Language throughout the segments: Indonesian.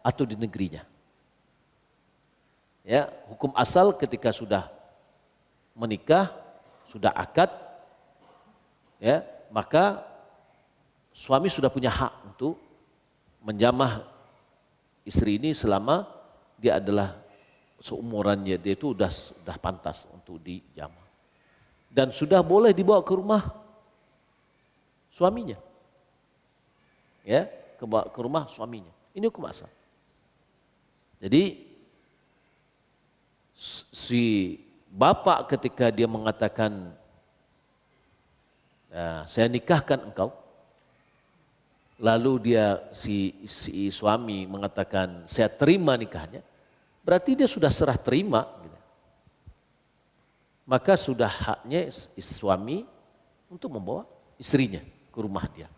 atau di negerinya. Ya, hukum asal ketika sudah menikah, sudah akad, ya, maka suami sudah punya hak untuk menjamah istri ini selama dia adalah seumurannya, dia itu sudah pantas untuk dijamah. Dan sudah boleh dibawa ke rumah suaminya. Ya, ke rumah suaminya. Ini hukum asal. Jadi si bapak ketika dia mengatakan, saya nikahkan engkau, lalu dia si suami mengatakan saya terima nikahnya, berarti dia sudah serah terima. Gitu. Maka sudah haknya suami untuk membawa istrinya ke rumah dia.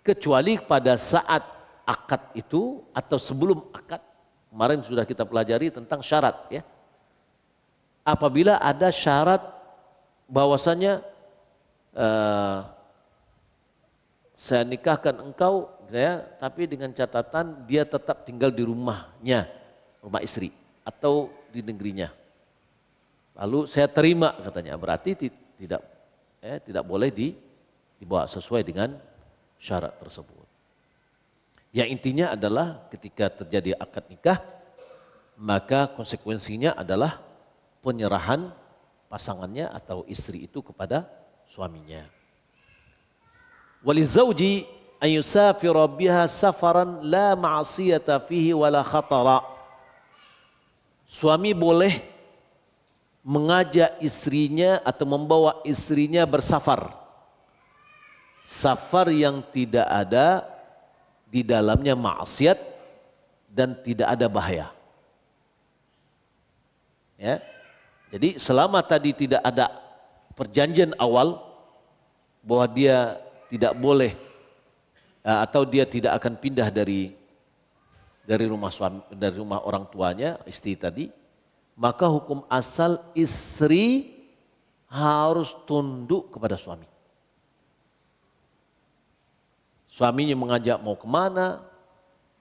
Kecuali pada saat akad itu atau sebelum akad, kemarin sudah kita pelajari tentang syarat ya. Apabila ada syarat bahwasanya saya nikahkan engkau ya, tapi dengan catatan dia tetap tinggal di rumahnya, rumah istri atau di negerinya. Lalu saya terima katanya, berarti tidak boleh dibawa sesuai dengan syarat tersebut. Yang intinya adalah ketika terjadi akad nikah, maka konsekuensinya adalah penyerahan pasangannya atau istri itu kepada suaminya. Walizauji an yusafira biha safaran la ma'siyata fihi wala khatara. Suami boleh mengajak istrinya atau membawa istrinya bersafar. Safar yang tidak ada di dalamnya maksiat dan tidak ada bahaya. Ya. Jadi selama tadi tidak ada perjanjian awal bahwa dia tidak boleh atau dia tidak akan pindah dari rumah suami, dari rumah orang tuanya, istri tadi, maka hukum asal istri harus tunduk kepada suami. Suaminya mengajak mau kemana,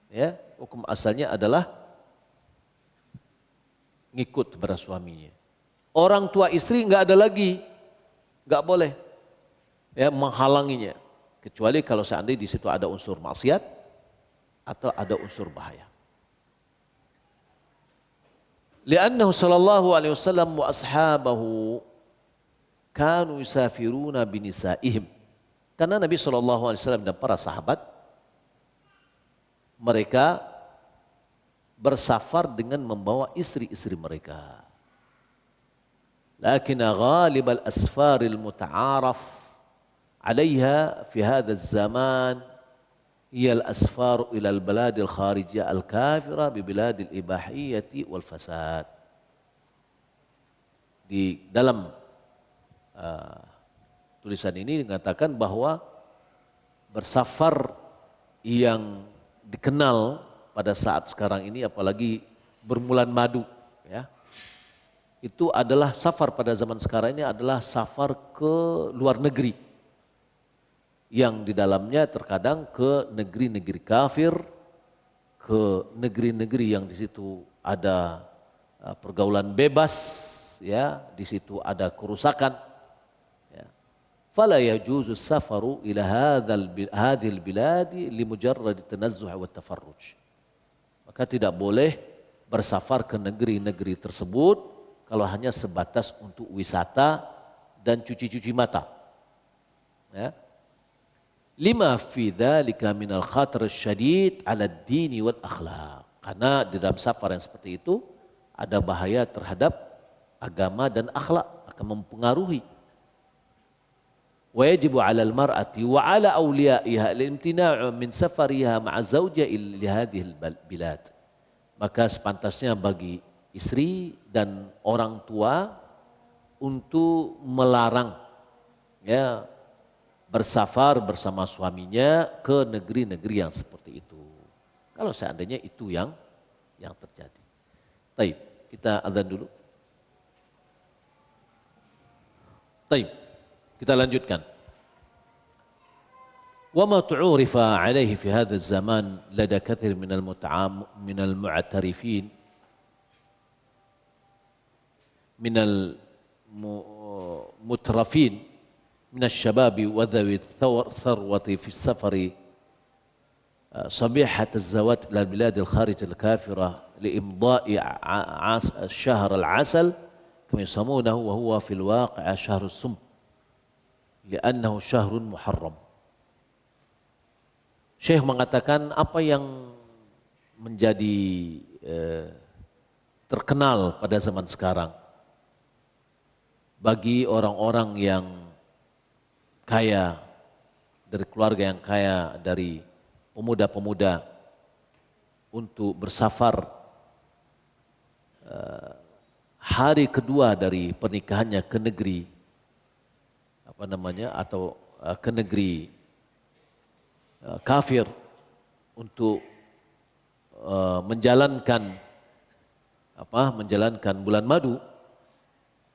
ya, hukum asalnya adalah ngikut kepada suaminya. Orang tua istri nggak ada lagi, nggak boleh, ya, menghalanginya, kecuali kalau seandainya di situ ada unsur maksiat atau ada unsur bahaya. Li'annahu sallallahu alaihi wasallam wa ashabahu kanu yusafiruna binisaihim. Karena Nabi SAW dan para sahabat, mereka bersafar dengan membawa istri-istri mereka. Lakin ghalib al-asfar al-muta'araf alaiha fi hadha zaman hiya al-asfar ila al-balad al-kharijiyah al-kafira bi bilad al-ibahiyyati wal fasad. Di dalam tulisan ini mengatakan bahwa bersafar yang dikenal pada saat sekarang ini, apalagi bermulan madu, ya, itu adalah safar pada zaman sekarang ini adalah safar ke luar negeri, yang di dalamnya terkadang ke negeri-negeri kafir, ke negeri-negeri yang di situ ada pergaulan bebas, ya, di situ ada kerusakan. فلا يجوز السفر إلى هذه البلاد لمجرد التنزه والتفرج. Maka tidak boleh bersafar ke negeri-negeri tersebut kalau hanya sebatas untuk wisata dan cuci-cuci mata. Ya. Lima fi dzalika minal khatar syadid 'ala ad-din wal akhlaq. Karena di dalam safar yang seperti itu ada bahaya terhadap agama dan akhlak, akan mempengaruhi. ويجب على المرأة وعلى أوليائها الامتناع من سفرها مع زوجها لهذه البلاد. Maka sepantasnya bagi istri dan orang tua untuk melarang, ya, bersafar bersama suaminya ke negeri-negeri yang seperti itu. Kalau seandainya itu yang terjadi. Taib, kita adzan dulu. Taib. Kita lanjutkan. وما تعورف عليه في هذا الزمان لدى كثير من المعترفين من المترفين من الشباب وذوي الثروة في السفر صبيحة الزواج إلى البلاد الخارج الكافرة لإمضاء الشهر العسل كما يسمونه وهو في الواقع شهر السم لأنه شهر محرم. Syekh mengatakan apa yang menjadi terkenal pada zaman sekarang bagi orang-orang yang kaya, dari keluarga yang kaya, dari pemuda-pemuda untuk bersafar hari kedua dari pernikahannya ke negeri atau ke negeri kafir untuk menjalankan bulan madu,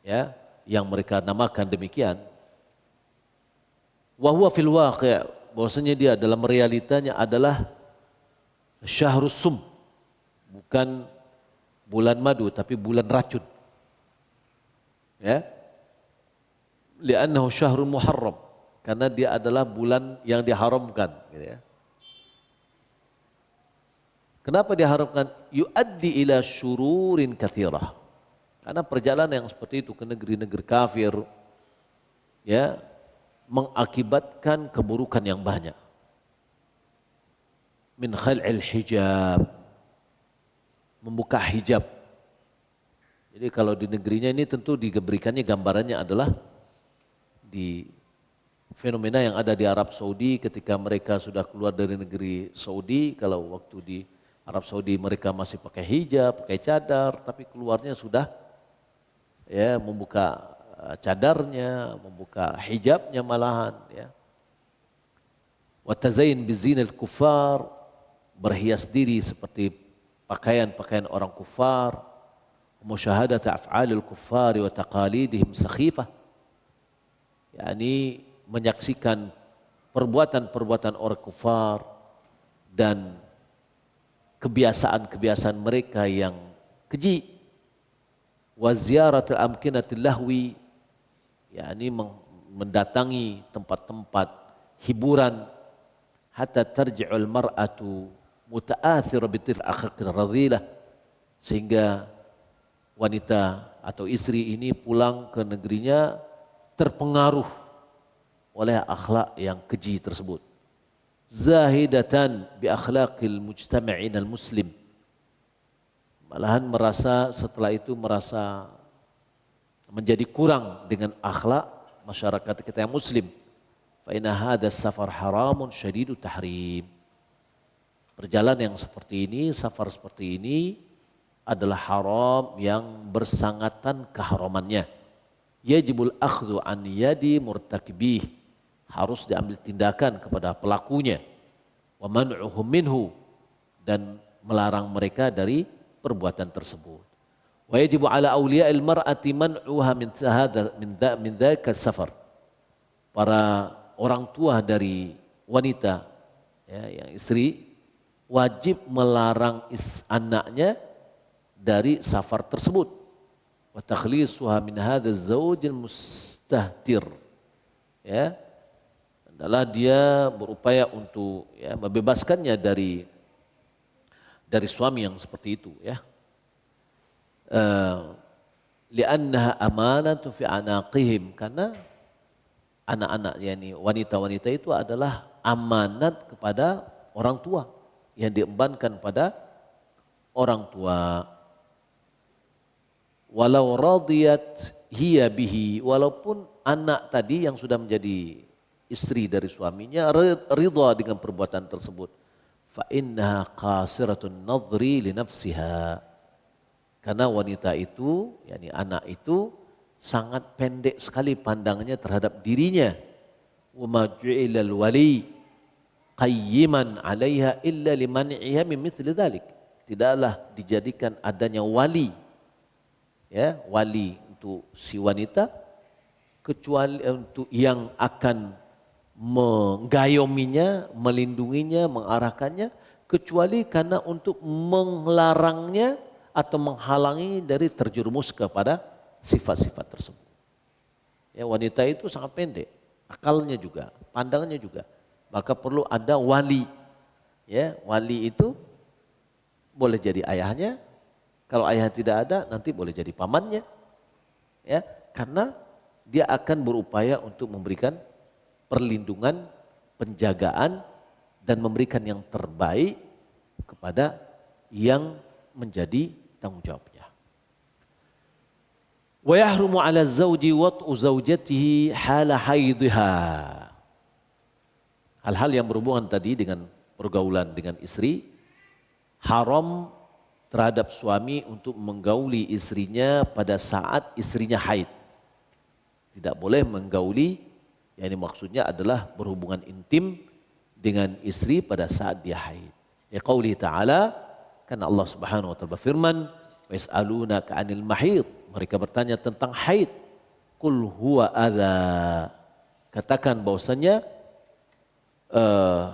ya, yang mereka namakan demikian. Wa huwa fil waqi', bahwasanya dia dalam realitanya adalah syahrus sum, bukan bulan madu tapi bulan racun. Ya. Li'annahu syahrul muharram, karena dia adalah bulan yang diharamkan, gitu ya. Kenapa diharamkan? Yuaddi ila syururin katsirah. Karena perjalanan yang seperti itu ke negeri-negeri kafir, ya, mengakibatkan keburukan yang banyak. Min khal'il hijab, membuka hijab. Jadi kalau di negerinya ini tentu diberikannya gambarannya adalah di fenomena yang ada di Arab Saudi ketika mereka sudah keluar dari negeri Saudi. Kalau waktu di Arab Saudi mereka masih pakai hijab, pakai cadar, tapi keluarnya sudah, ya, membuka cadarnya, membuka hijabnya malahan, ya. Wa tazayin bizinil kuffar, berhias diri seperti pakaian-pakaian orang kufar. Musyahadat af'alil kuffari wa taqalidihim sakhifah, yakni menyaksikan perbuatan-perbuatan orang kufar dan kebiasaan-kebiasaan mereka yang keji. Wa ziyaratul amkinatil lahwi, yakni mendatangi tempat-tempat hiburan. Hatta tarji'ul mar'atu muta'athira bitil akhir radhilah, sehingga wanita atau istri ini pulang ke negerinya terpengaruh oleh akhlak yang keji tersebut. Zahidatan bi akhlaqil mujtama'in al-muslim, malahan setelah itu merasa menjadi kurang dengan akhlak masyarakat kita yang muslim. Fa inna hadha safar haramun syadidut tahrim. Perjalanan yang seperti ini, safar seperti ini adalah haram yang bersangatan keharamannya. Yajibul akhdhu an yadi murtakibih, harus diambil tindakan kepada pelakunya. Wa man'uhum minhu, dan melarang mereka dari perbuatan tersebut. Wa yajibu ala awliya'il mar'ati man'uha min dzaka safar. Para orang tua dari wanita, ya, yang istri, wajib melarang anaknya dari safar tersebut. Wa takhlisuha min hadzal zawjil mustahtir, ya, adalah dia berupaya untuk, ya, membebaskannya dari suami yang seperti itu, ya. Li'annaha amanatu fi anaqihim, karena anak-anak, yakni wanita-wanita itu adalah amanat kepada orang tua, yang diembankan pada orang tua. Walau radiyat hiya bihi, walaupun anak tadi yang sudah menjadi istri dari suaminya ridha dengan perbuatan tersebut, fa innaha qasiratun nadhri li nafsiha, karena wanita itu, yakni anak itu, sangat pendek sekali pandangannya terhadap dirinya. Wa ma ju'ilal wali qayyiman 'alaiha illa liman'iha min mithli dzalik, tidaklah dijadikan adanya wali, ya, wali untuk si wanita, kecuali untuk yang akan menggayominya, melindunginya, mengarahkannya, kecuali karena untuk melarangnya atau menghalangi dari terjerumus kepada sifat-sifat tersebut. Ya, wanita itu sangat pendek, akalnya juga, pandangannya juga. Maka perlu ada wali. Ya, wali itu boleh jadi ayahnya. Kalau ayah tidak ada, nanti boleh jadi pamannya. Ya, karena dia akan berupaya untuk memberikan perlindungan, penjagaan, dan memberikan yang terbaik kepada yang menjadi tanggung jawabnya. Wa yahrumu 'ala az-zawji wat'u zawjatihi hala haidha. Hal-hal yang berhubungan tadi dengan pergaulan dengan istri, haram terhadap suami untuk menggauli istrinya pada saat istrinya haid. Tidak boleh menggauli, yang ini maksudnya adalah berhubungan intim dengan istri pada saat dia haid. Ya qauli ta'ala, karena Allah Subhanahu wa taala berfirman, "Wa yas'alunaka 'anil mahid." Mereka bertanya tentang haid. Qul huwa adza. Katakan bahwasanya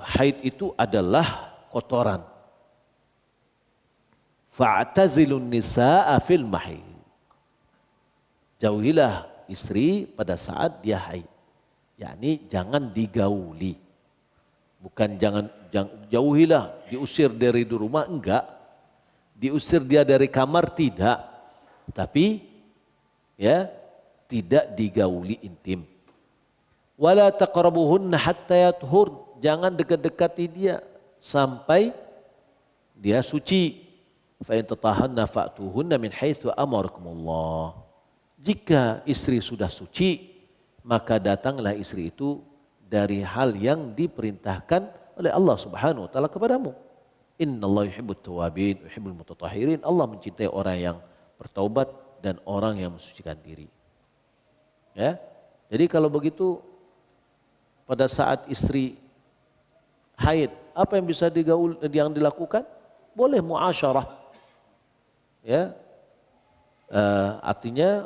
haid itu adalah kotoran. Fa'tazilun nisaa fil mahid. Jauhilah istri pada saat dia haid. Yakni jangan digauli. Bukan jangan jauhilah, diusir dari rumah, enggak. Diusir dia dari kamar, tidak. Tapi ya tidak digauli intim. Wala taqrabuhunna hatta yathur. Jangan dekat-dekati dia sampai dia suci. Fa in tatahanna fa'tuhunna min haitsu amarakumullah. Jika istri sudah suci, maka datanglah istri itu dari hal yang diperintahkan oleh Allah Subhanahu wa taala kepadamu. Innallaha yuhibbut tawwabin wa yuhibbul mutatahhirin. Allah mencintai orang yang bertaubat dan orang yang mensucikan diri. Ya. Jadi kalau begitu pada saat istri haid, apa yang bisa yang dilakukan? Boleh muasyarah. Ya. Artinya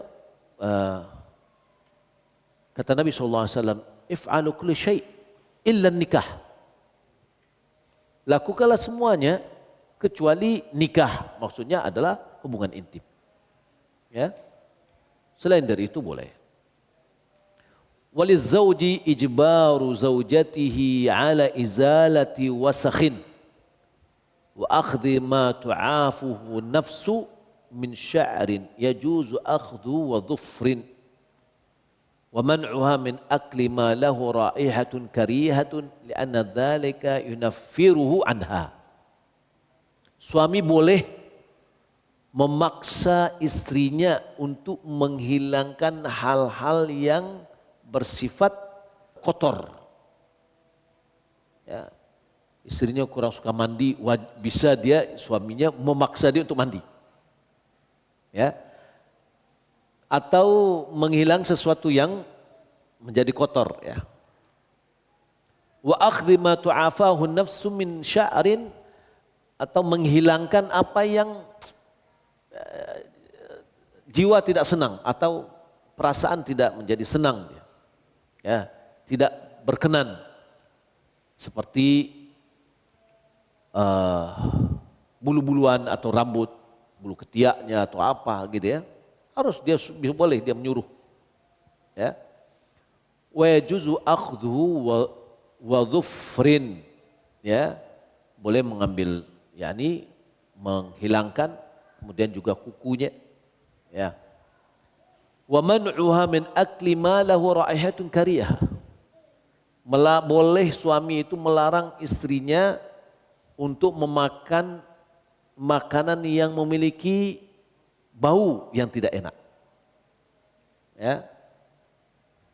kata Nabi SAW, if'alu kulli syai' illa nikah. Lakukanlah semuanya kecuali nikah. Maksudnya adalah hubungan intim. Ya. Selain dari itu boleh. Walizawji ijbaru zawjatihi ala izalati wasakhin wa akhdhi ma tu'afuhu nafsu min sya'rin yajuzu akhdhu wa dhufrin wa man'uha min akli ma lahu ra'ihatun karihatun li'anna dhalika yunaffiruhu anha. Suami boleh memaksa istrinya untuk menghilangkan hal-hal yang bersifat kotor. Ya. Istrinya kurang suka mandi, bisa dia suaminya memaksa dia untuk mandi. Ya. Atau menghilang sesuatu yang menjadi kotor, ya. Wa akhdhi ma tu'afahu nafsu min sya'rin, atau menghilangkan apa yang jiwa tidak senang atau perasaan tidak menjadi senang, ya, tidak berkenan, seperti bulu-buluan atau rambut, bulu ketiaknya atau apa gitu, ya, harus dia boleh dia menyuruh, ya. Wa yajuzu akhdhu wa dhufrin, ya, boleh mengambil, yakni menghilangkan, kemudian juga kukunya, ya. Wa man'uha min akli ma lahu raihatun karihah. Boleh suami itu melarang istrinya untuk memakan makanan yang memiliki bau yang tidak enak. Ya.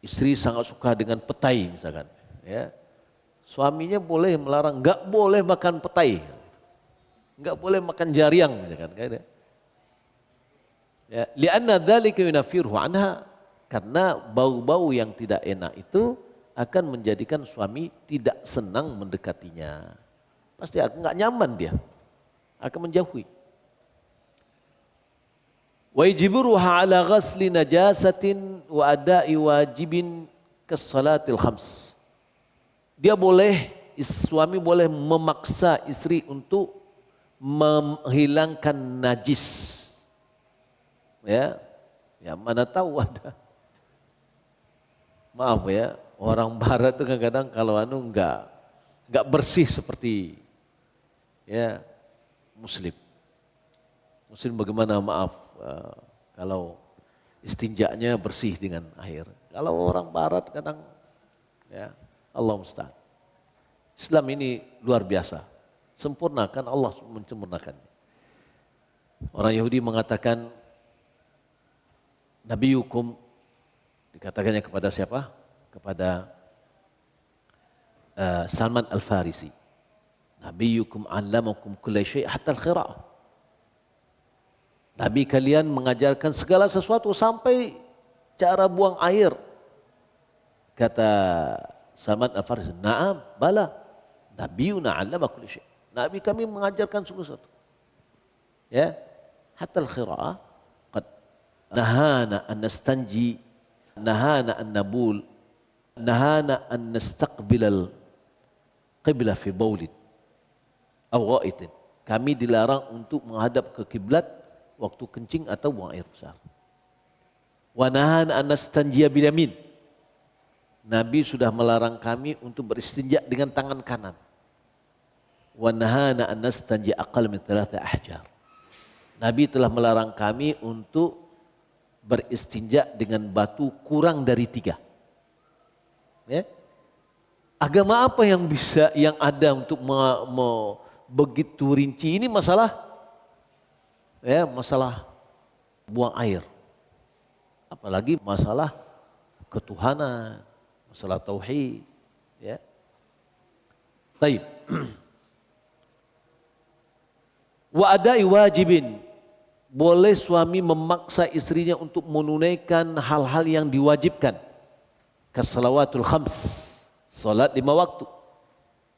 Istri sangat suka dengan petai misalkan, ya. Suaminya boleh melarang, enggak boleh makan petai. Enggak boleh makan jariang misalkan, kayak ya, li'anna dzalika yunaffiruhu anha, karena bau-bau yang tidak enak itu akan menjadikan suami tidak senang mendekatinya. Pasti enggak nyaman dia, akan menjauhi. Wa yajburuha ala ghasli najasatin wa ada'i wajibin kas salatil khams. suami boleh memaksa istri untuk menghilangkan najis. Ya, ya mana tahu ada. Maaf ya, orang barat itu kadang-kadang kalau enggak bersih seperti ya muslim. Muslim bagaimana maaf kalau istinjanya bersih dengan air. Kalau orang barat kadang ya Allah musta'an. Islam ini luar biasa. Sempurnakan, Allah menyempurnakannya. Orang Yahudi mengatakan Nabiyukum, dikatakannya kepada siapa? Kepada Salman Al-Farisi. Nabiyukum 'allamakum kulla syai' hatta al-qira'ah. Nabi kalian mengajarkan segala sesuatu sampai cara buang air. Kata Salman Al-Farisi, "Na'am, bala. Nabiyuna 'allama kulla syai'." Nabi kami mengajarkan segala sesuatu. Ya, hatta al-qira'ah qad nahana an nastanji, nahana an nabul, nahana an nastaqbil al-qiblah fi baulid aw ghaitin. Kami dilarang untuk menghadap ke kiblat waktu kencing atau buang air besar. Wa nahana an nastanjiya bil yamin. Nabi sudah melarang kami untuk beristinja dengan tangan kanan. Wa nahana an nastanjiya aqall min 3 ahjar. Nabi telah melarang kami untuk beristinja dengan batu kurang dari 3. Ya? Agama apa yang ada untuk begitu rinci? Ini masalah buang air. Apalagi masalah ketuhanan, masalah tauhid, ya. Baik. Wa adai wajibin. Boleh suami memaksa istrinya untuk menunaikan hal-hal yang diwajibkan. Kasalawatul khams, salat 5 waktu.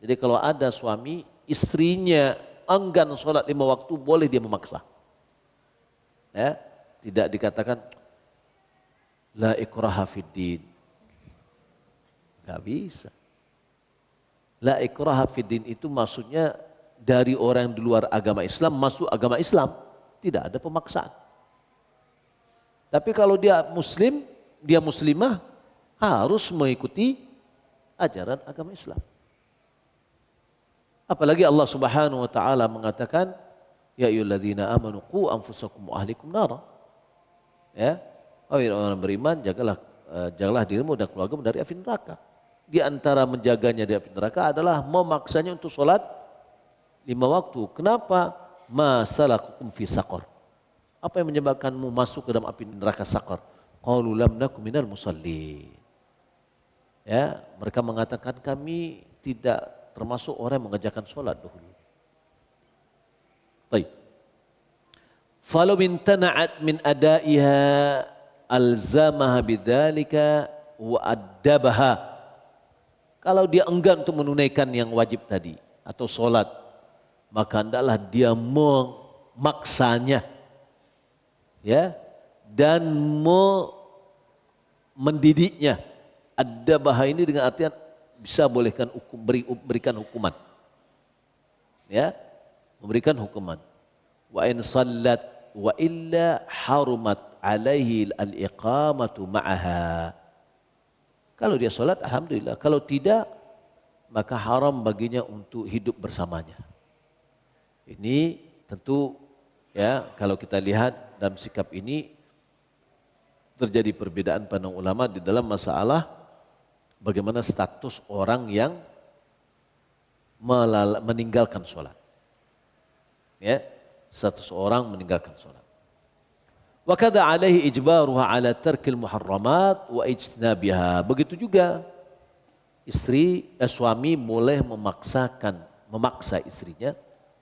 Jadi kalau ada suami, istrinya enggan salat 5 waktu, boleh dia memaksa. Ya, tidak dikatakan la ikraha fid din. Enggak bisa. La ikraha fid din itu maksudnya dari orang di luar agama Islam masuk agama Islam, tidak ada pemaksaan. Tapi kalau dia muslim, dia muslimah, harus mengikuti ajaran agama Islam. Apalagi Allah Subhanahu wa taala mengatakan, ya ayyuhalladzina amanu qu anfusakum wa ahlikum nara. Ya, wahai orang beriman, jagalah dirimu dan keluargamu dari api neraka. Di antara menjaganya dari api neraka adalah memaksanya untuk sholat 5 waktu. Kenapa? Masalakukum fi saqar. Apa yang menyebabkanmu masuk ke dalam api neraka saqar? Qalu lam nakum minal musallin. Ya, mereka mengatakan kami tidak termasuk orang yang mengerjakan sholat dahulu. Baik. Falau imtana'at min adaiha alzamaha bidzalika wa addabaha. Kalau dia enggan untuk menunaikan yang wajib tadi atau sholat, maka hendaklah dia memaksanya, ya, dan mendidiknya. Addabaha ini dengan artian bisa bolehkan berikan hukuman, ya, memberikan hukuman. Wa in sallat wa illa harumat alaihi al-iqamatu ma'aha. Kalau dia salat alhamdulillah, kalau tidak maka haram baginya untuk hidup bersamanya. Ini tentu ya, kalau kita lihat dalam sikap ini terjadi perbedaan pandang ulama di dalam masalah bagaimana status orang yang meninggalkan sholat. Ya, status orang meninggalkan sholat. Wa kadza alaihi ijbaruha ala tarkil muharramat wa ijtinabiha. Begitu juga suami boleh memaksa istrinya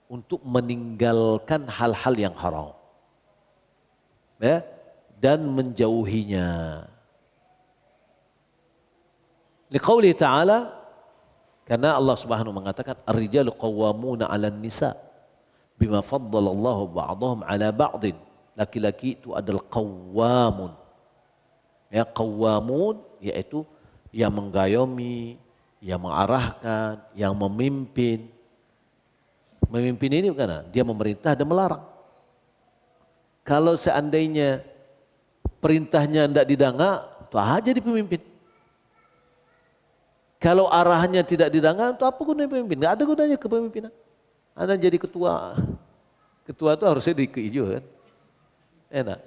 untuk meninggalkan hal-hal yang haram, ya, dan menjauhinya. Liqauli ta'ala, karena Allah Subhanahu mengatakan ar-rijalu qawwamuna 'alan nisa bima faddalallahu ba'dahum 'ala ba'din. Laki-laki itu adalah qawwamun. Ya, qawwamun yaitu yang menggayomi, yang mengarahkan, yang memimpin. Memimpin ini bukan, dia memerintah dan melarang. Kalau seandainya perintahnya tidak didanga, itu aja di pemimpin. Kalau arahnya tidak didanga, itu apa gunanya pemimpin? Tidak ada gunanya kepemimpinan. Anda jadi ketua. Ketua itu harusnya dikeiju kan. Enak.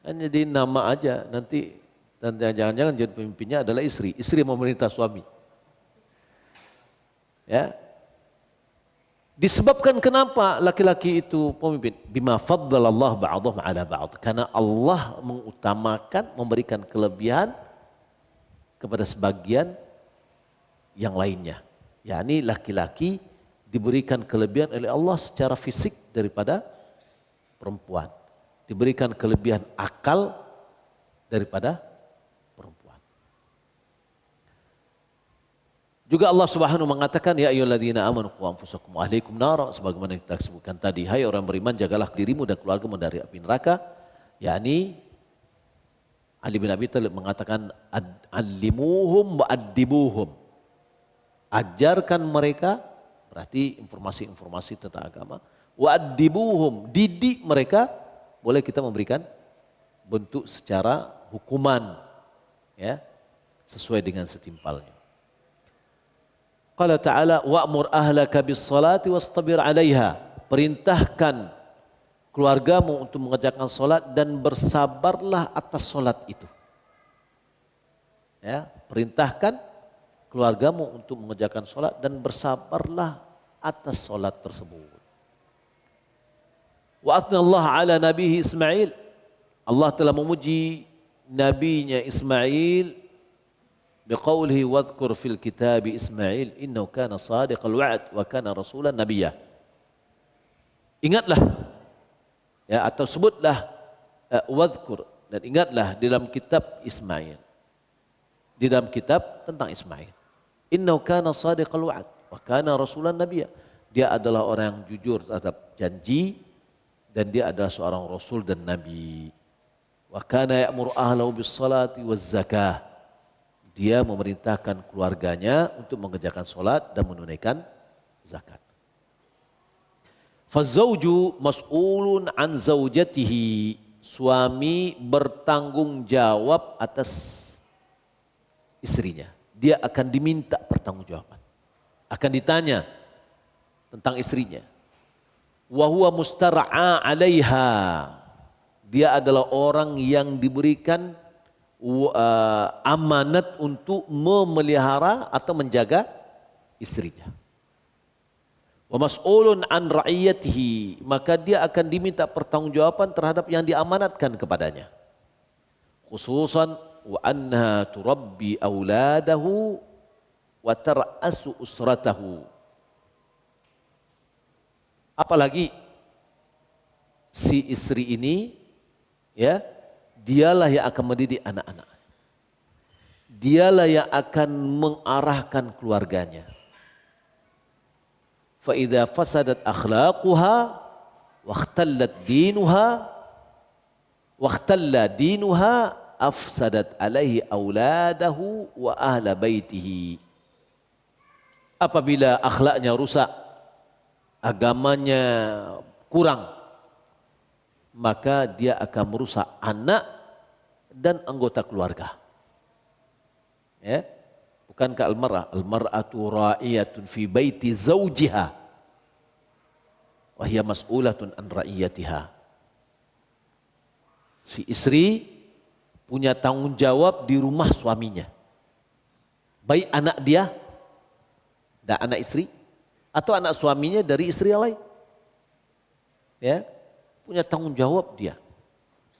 Kan jadi nama aja nanti, dan jangan-jangan jadi pemimpinnya adalah istri. Istri yang memerintah suami. Ya. Disebabkan kenapa laki-laki itu pemimpin? Bima faddalallah ba'dahum ala ba'd. Karena Allah mengutamakan, memberikan kelebihan kepada sebagian yang lainnya. Yakni laki-laki diberikan kelebihan oleh Allah secara fisik daripada perempuan. Diberikan kelebihan akal daripada perempuan. Juga Allah Subhanahu mengatakan, ya ayyuhalladzina amanu qu anfusakum wa ahlikum nara, sebagaimana kita sebutkan tadi, hai orang beriman, jagalah dirimu dan keluargamu dari api neraka. Yakni Ali bin Abi Thalib mengatakan, allimuhum wa addibuhum. Ajarkan mereka, berarti informasi-informasi tentang agama. Wa addibuhum, didik mereka, boleh kita memberikan bentuk secara hukuman, ya, sesuai dengan setimpalnya. Qala ta'ala wa'mur ahlaka bis-salati wastabir 'alaiha. Perintahkan keluargamu untuk mengerjakan salat dan bersabarlah atas salat itu. Ya, perintahkan keluargamu untuk mengerjakan salat dan bersabarlah atas salat tersebut. Wa athnallahu ala nabihi Ismail. Allah telah memuji nabinya Ismail biqaulihi wadhkur fil kitabi Ismail innahu kana sadiqal wa'd wa kana rasulan nabiyya. Ingatlah, ya, atau sebutlah wadhkur, dan ingatlah di dalam kitab Ismail, di dalam kitab tentang Ismail, innahu kana sadiqal wa'd wa kana rasulan nabiyya. Dia adalah orang yang jujur terhadap janji dan dia adalah seorang rasul dan nabi. Wa kana ya'muru ahlahu bis salati waz zakah. Dia memerintahkan keluarganya untuk mengerjakan solat dan menunaikan zakat. Fazawju mas'ulun an zaujatihi. Suami bertanggung jawab atas istrinya. Dia akan diminta pertanggungjawaban. Akan ditanya tentang istrinya. Wa huwa mustar'a 'alaiha. Dia adalah orang yang diberikan amanat untuk memelihara atau menjaga istrinya. Wa mas'ulun an ra'iyatihi, maka dia akan diminta pertanggungjawaban terhadap yang diamanatkan kepadanya. Khususan wa anha turabbi auladahu wa tar'asu usratahu. Apalagi si istri ini, ya, dialah yang akan mendidik anak-anak. Dialah yang akan mengarahkan keluarganya. Fa idza fasadat akhlaquha wa ikhtallat dinuha wa ikhtalla dinuha afsadat alaihi auladahu wa ahla baitihi. Apabila akhlaknya rusak, agamanya kurang, maka dia akan merusak anak dan anggota keluarga. Ya, bukankah al-mar'atu ra'iyatun fi baiti zawjiha wa hiya mas'ulatun an ra'iyatiha. Si istri punya tanggung jawab di rumah suaminya. Baik anak dia dan anak istri atau anak suaminya dari istri yang lain. Ya, punya tanggung jawab dia.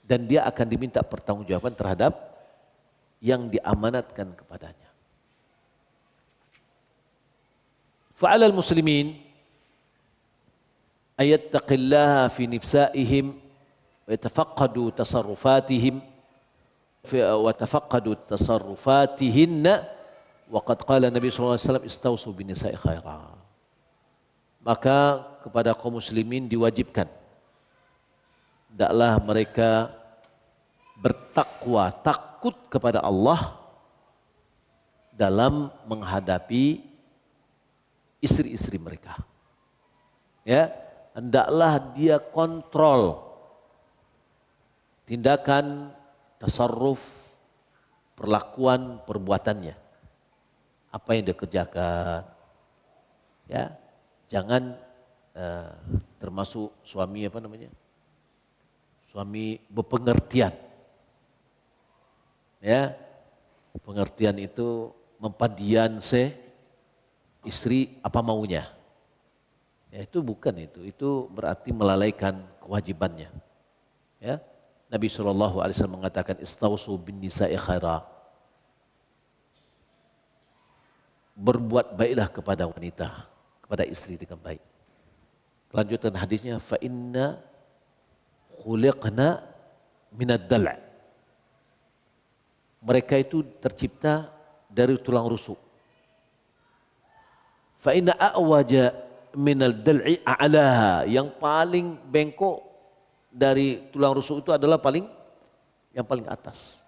Dan dia akan diminta pertanggungjawaban terhadap yang diamanatkan kepadanya. Fa'alal muslimin ayattaqillaha fi nifsaihim wa yatafaqqadu tasarrufatihim wa tafaqqadu tasarrufatihinna wa qad qala Nabi sallallahu alaihi wasallam istausu bin nisa'i khaira. Maka kepada kaum muslimin diwajibkan hendaklah mereka bertakwa, takut kepada Allah dalam menghadapi istri-istri mereka. Ya, hendaklah dia kontrol tindakan, tasarruf, perlakuan, perbuatannya. Apa yang dia kerjakan. Ya, jangan termasuk suami apa namanya? Suami berpengertian. Ya, pengertian itu mempadian istri apa maunya. Ya, itu bukan itu berarti melalaikan kewajibannya. Ya, Nabi SAW mengatakan istausu bin nisa'i khaira. Berbuat baiklah kepada wanita, kepada istri dengan baik. Kelanjutan hadisnya fa inna khuliqna minad dal'. Mereka itu tercipta dari tulang rusuk. Fa inna a'waja minal dal'i a'laha. Yang paling bengkok dari tulang rusuk itu adalah yang paling atas.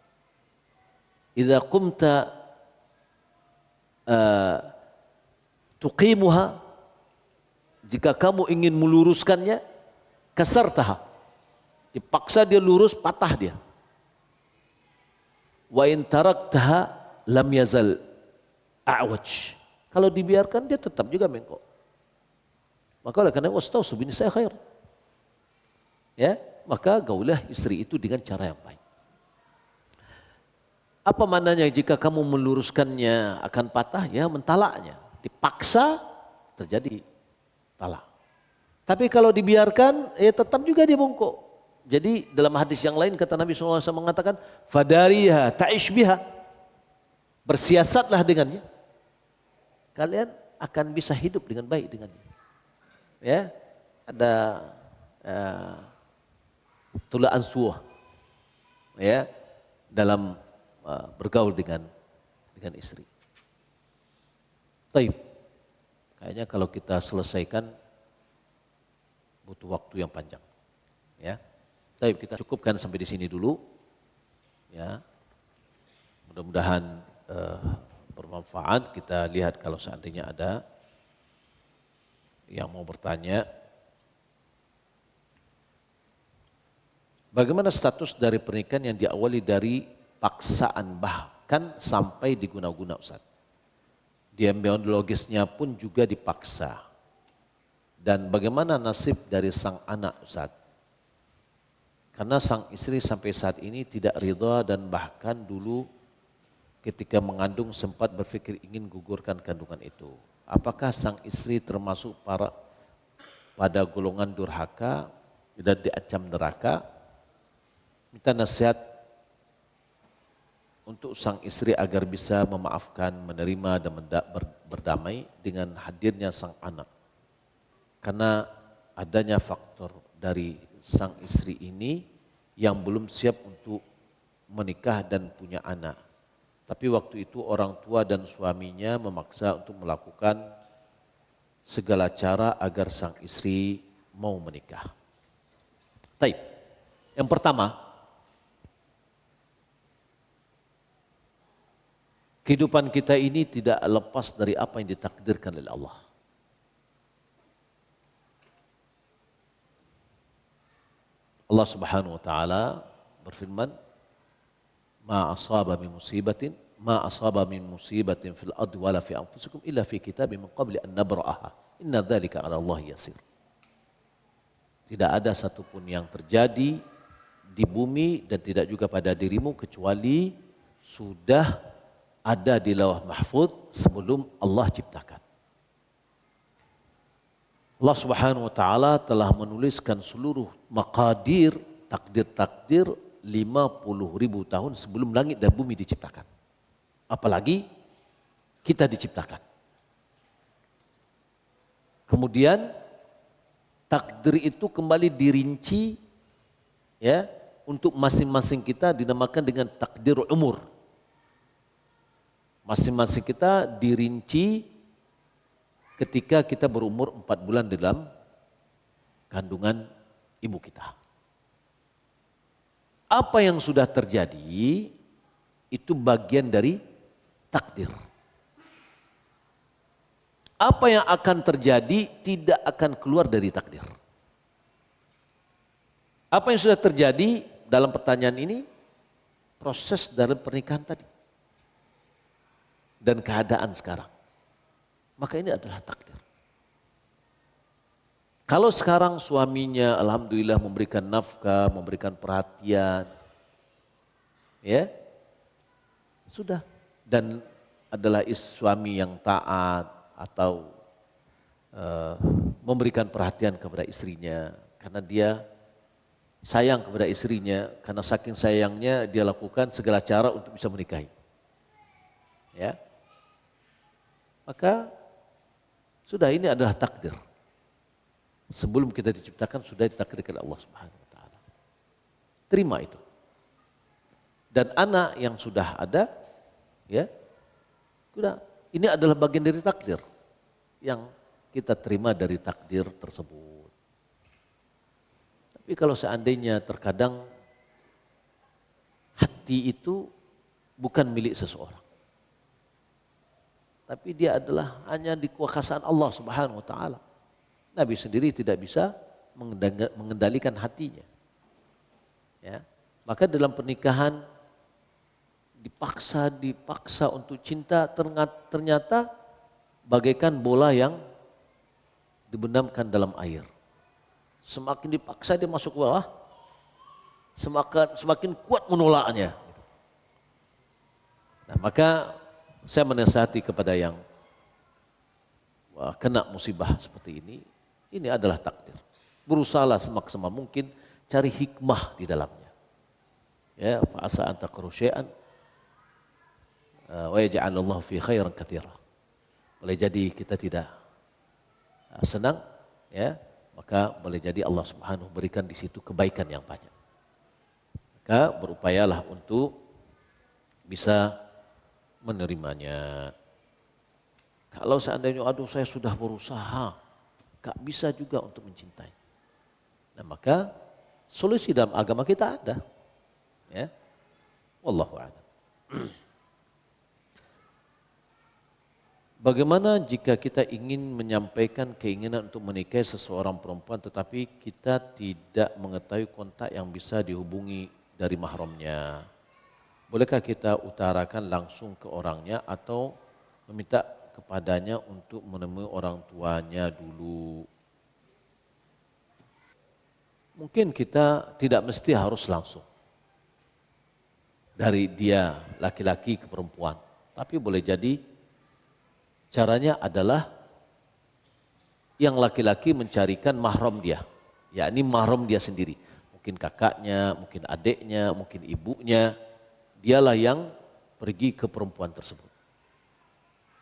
Idza qumta tuqimuha, jika kamu ingin meluruskannya, kasartaha, dipaksa dia lurus, patah dia. Wa in taraktaha lam yazal a'waj, kalau dibiarkan dia tetap juga bengkok. Maka oleh karena wastausu bin nisa'i khair, ya, maka gaulah istri itu dengan cara yang baik. Apa maknanya jika kamu meluruskannya akan patah? Ya, mentalaknya. Dipaksa terjadi talak. Tapi kalau dibiarkan, ya tetap juga dia bongkok. Jadi dalam hadis yang lain kata Nabi SAW mengatakan, fadariha ta'ish biha. Bersiasatlah dengannya. Kalian akan bisa hidup dengan baik dengannya. Ya, ada tula ansuah. Ya, dalam bergaul dengan istri. Taib. Kayaknya kalau kita selesaikan butuh waktu yang panjang. Ya. Taib, kita cukupkan sampai di sini dulu. Ya. Mudah-mudahan bermanfaat. Kita lihat kalau seandainya ada yang mau bertanya. Bagaimana status dari pernikahan yang diawali dari paksaan bahkan sampai diguna-guna, Ustaz? Di embriologisnya pun juga dipaksa. Dan bagaimana nasib dari sang anak, Ustaz? Karena sang istri sampai saat ini tidak ridha dan bahkan dulu ketika mengandung sempat berpikir ingin gugurkan kandungan itu. Apakah sang istri termasuk pada golongan durhaka dan diancam neraka? Minta nasihat untuk sang istri agar bisa memaafkan, menerima dan berdamai dengan hadirnya sang anak. Karena adanya faktor dari sang istri ini yang belum siap untuk menikah dan punya anak. Tapi waktu itu orang tua dan suaminya memaksa untuk melakukan segala cara agar sang istri mau menikah. Taib. Yang pertama, kehidupan kita ini tidak lepas dari apa yang ditakdirkan oleh Allah. Allah Subhanahu wa taala berfirman, "Ma asaba min musibatin fil ardi wala fi anfusikum illa fi kitabin min qabli an nabra'aha. Inna dzalika 'ala Allah yasir." Tidak ada satupun yang terjadi di bumi dan tidak juga pada dirimu kecuali sudah ada di Lauh Mahfuz sebelum Allah ciptakan. Allah Subhanahu wa taala telah menuliskan seluruh maqadir, takdir-takdir 50.000 tahun sebelum langit dan bumi diciptakan. Apalagi kita diciptakan. Kemudian takdir itu kembali dirinci, ya, untuk masing-masing kita dinamakan dengan takdir umur. Masing-masing kita dirinci ketika kita berumur 4 bulan dalam kandungan ibu kita. Apa yang sudah terjadi itu bagian dari takdir. Apa yang akan terjadi tidak akan keluar dari takdir. Apa yang sudah terjadi dalam pertanyaan ini, proses dalam pernikahan tadi. Dan keadaan sekarang. Maka ini adalah takdir. Kalau sekarang suaminya alhamdulillah memberikan nafkah, memberikan perhatian, ya, sudah. Dan adalah suami yang taat atau memberikan perhatian kepada istrinya karena dia sayang kepada istrinya, karena saking sayangnya dia lakukan segala cara untuk bisa menikahi. Ya. Maka sudah, ini adalah takdir. Sebelum kita diciptakan sudah ditakdirkan Allah Subhanahu wa taala. Terima itu. Dan anak yang sudah ada, ya, sudah, ini adalah bagian dari takdir yang kita terima dari takdir tersebut. Tapi kalau seandainya terkadang hati itu bukan milik seseorang, tapi dia adalah hanya di kekuasaan Allah Subhanahu wa taala. Nabi sendiri tidak bisa mengendalikan hatinya. Ya. Maka dalam pernikahan dipaksa untuk cinta, ternyata bagaikan bola yang dibenamkan dalam air. Semakin dipaksa dia masuk ke bawah, semakin kuat menolaknya. Nah, maka saya menasihati kepada yang kena musibah seperti ini adalah takdir. Berusahalah semaksimal mungkin cari hikmah di dalamnya. Ya, fa asa an taqru syai'an wa yaj'alallahu fi khairan katsira. Boleh jadi kita tidak senang, ya, maka boleh jadi Allah Subhanahu berikan di situ kebaikan yang banyak. Maka berupayalah untuk bisa menerimanya. Kalau seandainya aduh saya sudah berusaha, gak bisa juga untuk mencintai. Nah, maka solusi dalam agama kita ada. Ya. Wallahu a'lam. Bagaimana jika kita ingin menyampaikan keinginan untuk menikahi seseorang perempuan tetapi kita tidak mengetahui kontak yang bisa dihubungi dari mahramnya? Bolehkah kita utarakan langsung ke orangnya atau meminta kepadanya untuk menemui orang tuanya dulu? Mungkin kita tidak mesti harus langsung dari dia laki-laki ke perempuan, tapi boleh jadi caranya adalah yang laki-laki mencarikan mahram dia, yakni mahram dia sendiri. Mungkin kakaknya, mungkin adiknya, mungkin ibunya. Dialah yang pergi ke perempuan tersebut.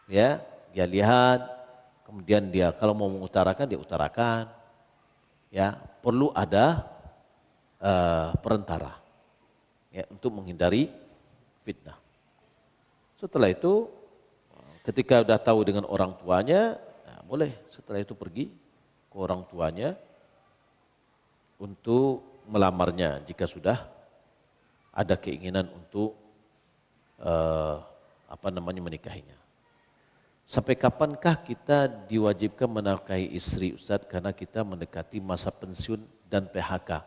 Ya, dia lihat, kemudian dia kalau mau mengutarakan dia utarakan. Ya, perlu ada perantara, ya, untuk menghindari fitnah. Setelah itu, ketika sudah tahu dengan orang tuanya, nah boleh setelah itu pergi ke orang tuanya untuk melamarnya jika sudah ada keinginan untuk menikahinya. Sampai kapankah kita diwajibkan menafkahi istri, Ustadz, karena kita mendekati masa pensiun dan PHK?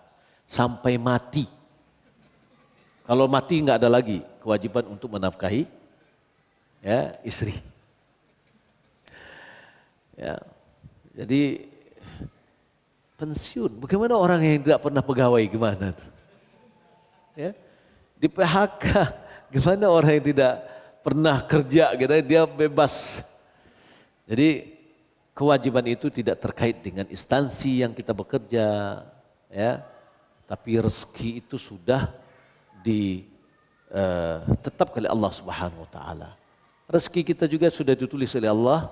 Sampai mati. Kalau mati nggak ada lagi kewajiban untuk menafkahi, ya, istri. Ya, jadi pensiun. Bagaimana orang yang tidak pernah pegawai gimana? Ya, di PHK gimana orang yang tidak pernah kerja, gitu, dia bebas. Jadi kewajiban itu tidak terkait dengan instansi yang kita bekerja, ya. Tapi rezeki itu sudah ditetapkan oleh Allah Subhanahu wa taala. Rezeki kita juga sudah ditulis oleh Allah,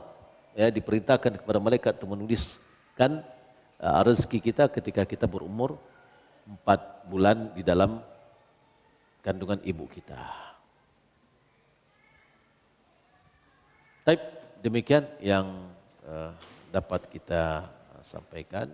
ya, diperintahkan kepada malaikat untuk menuliskan rezeki kita ketika kita berumur 4 bulan di dalam kandungan ibu kita. Baik, demikian yang dapat kita sampaikan.